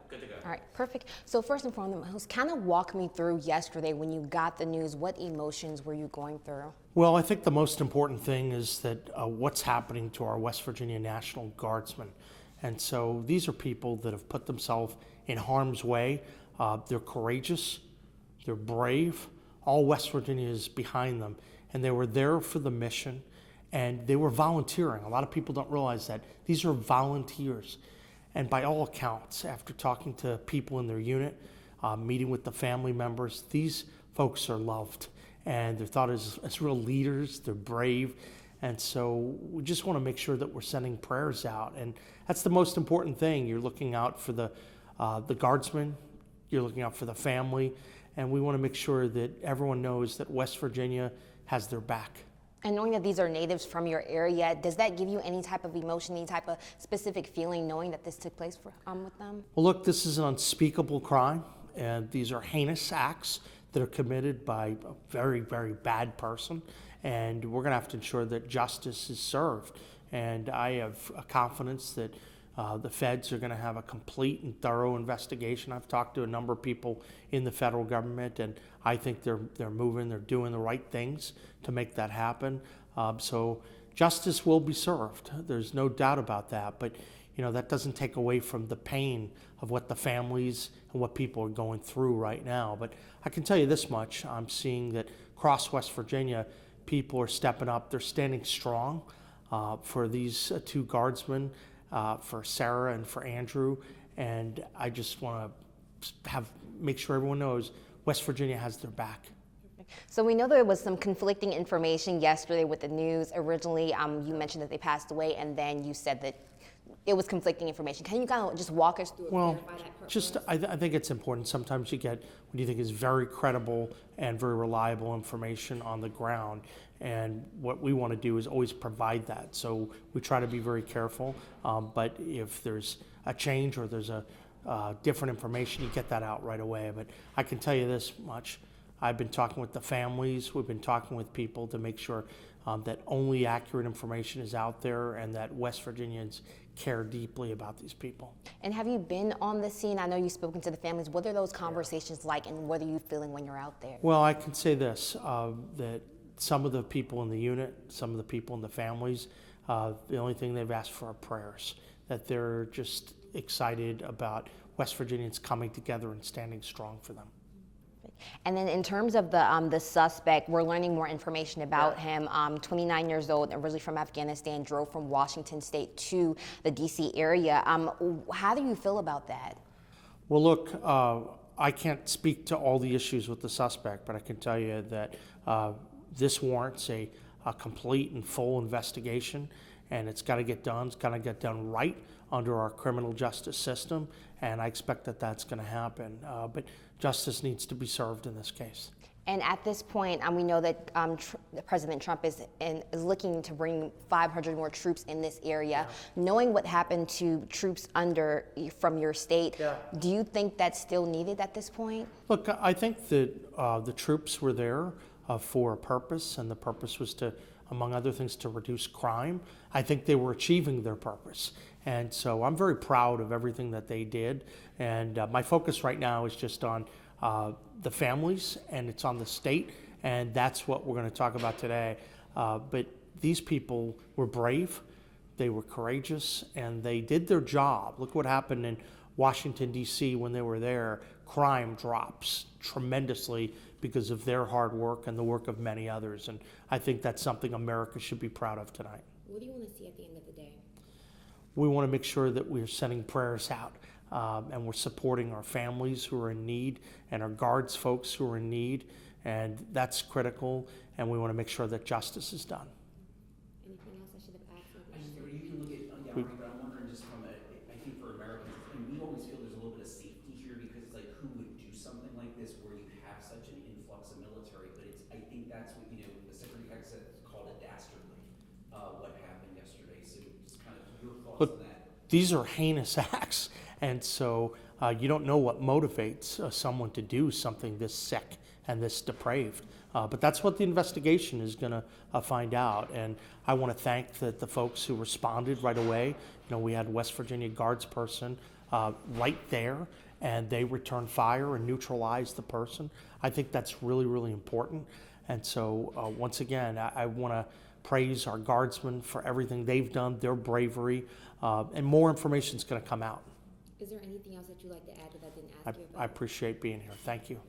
good to go. All right, perfect. So first and foremost, kind of walk me through yesterday when you got the news. What emotions were you going through? Well, I think the most important thing is that what's happening to our West Virginia National Guardsmen. And so these are people that have put themselves in harm's way. They're courageous, they're brave. All West Virginia is behind them. And they were there for the mission, and they were volunteering. A lot of people don't realize that. These are volunteers. And by all accounts, after talking to people in their unit, meeting with the family members, these folks are loved. And they're thought as real leaders, they're brave. And so we just want to make sure that we're sending prayers out. And that's the most important thing. You're looking out for the guardsmen, you're looking out for the family, and we want to make sure that everyone knows that West Virginia has their back. And knowing that these are natives from your area, does that give you any type of emotion, any type of specific feeling knowing that this took place with them? Well, look, this is an unspeakable crime, and these are heinous acts that are committed by a very, very bad person, and we're going to have to ensure that justice is served. And I have a confidence that the feds are going to have a complete and thorough investigation. I've talked to a number of people in the federal government, and I think they're moving, they're doing the right things to make that happen. So justice will be served. There's no doubt about that. But you know, that doesn't take away from the pain of what the families and what people are going through right now. But I can tell you this much: I'm seeing that across West Virginia, people are stepping up. They're standing strong for these two guardsmen. For Sarah and for Andrew, and I just want to make sure everyone knows West Virginia has their back. So we know there was some conflicting information yesterday with the news. Originally, you mentioned that they passed away, and then you said that it was conflicting information. Can you kind of just walk us through it? Well, I think it's important. Sometimes you get what you think is very credible and very reliable information on the ground. And what we want to do is always provide that. So we try to be very careful. But if there's a change or there's a different information, you get that out right away. But I can tell you this much. I've been talking with the families. We've been talking with people to make sure that only accurate information is out there and that West Virginians care deeply about these people. And have you been on the scene? I know you've spoken to the families. What are those conversations like, and what are you feeling when you're out there? Well, I can say this, that some of the people in the unit, some of the people in the families, the only thing they've asked for are prayers, that they're just excited about West Virginians coming together and standing strong for them. And then in terms of the suspect, we're learning more information about him. 29 years old, originally from Afghanistan, drove from Washington State to the D.C. area. How do you feel about that? Well, look, I can't speak to all the issues with the suspect, but I can tell you that this warrants a complete and full investigation, and it's got to get done. It's got to get done right under our criminal justice system, and I expect that that's going to happen. But justice needs to be served in this case. And at this point, we know that President Trump is looking to bring 500 more troops in this area. Yeah. Knowing what happened to troops from your state, do you think that's still needed at this point? Look, I think that the troops were there for a purpose, and the purpose was to, among other things, to reduce crime. I think they were achieving their purpose. And so I'm very proud of everything that they did. And my focus right now is just on the families, and it's on the state, and that's what we're going to talk about today. But these people were brave, they were courageous, and they did their job. Look what happened in Washington, D.C. when they were there. Crime drops tremendously because of their hard work and the work of many others. And I think that's something America should be proud of tonight. What do you want to see at the end of the day? We want to make sure that we're sending prayers out, and we're supporting our families who are in need and our guards folks who are in need, and that's critical, and we want to make sure that justice is done. Anything else I should have asked? You can look at Yari, but I'm wondering just from I think for Americans, and we always feel there's a little bit of safety here because it's like, who would do something like this where you have such an influx of military? But I think that's what, the Secretary of Defense said, called it dastardly, what happened yesterday. So just kind of your thoughts on that. These are heinous acts, and so you don't know what motivates someone to do something this sick and this depraved. But that's what the investigation is going to find out. And I want to thank the folks who responded right away. We had West Virginia Guardsperson right there, and they return fire and neutralize the person. I think that's really, really important. And so once again, I want to praise our guardsmen for everything they've done, their bravery, and more information is going to come out. Is there anything else that you'd like to add that I didn't ask you about? I appreciate being here. Thank you.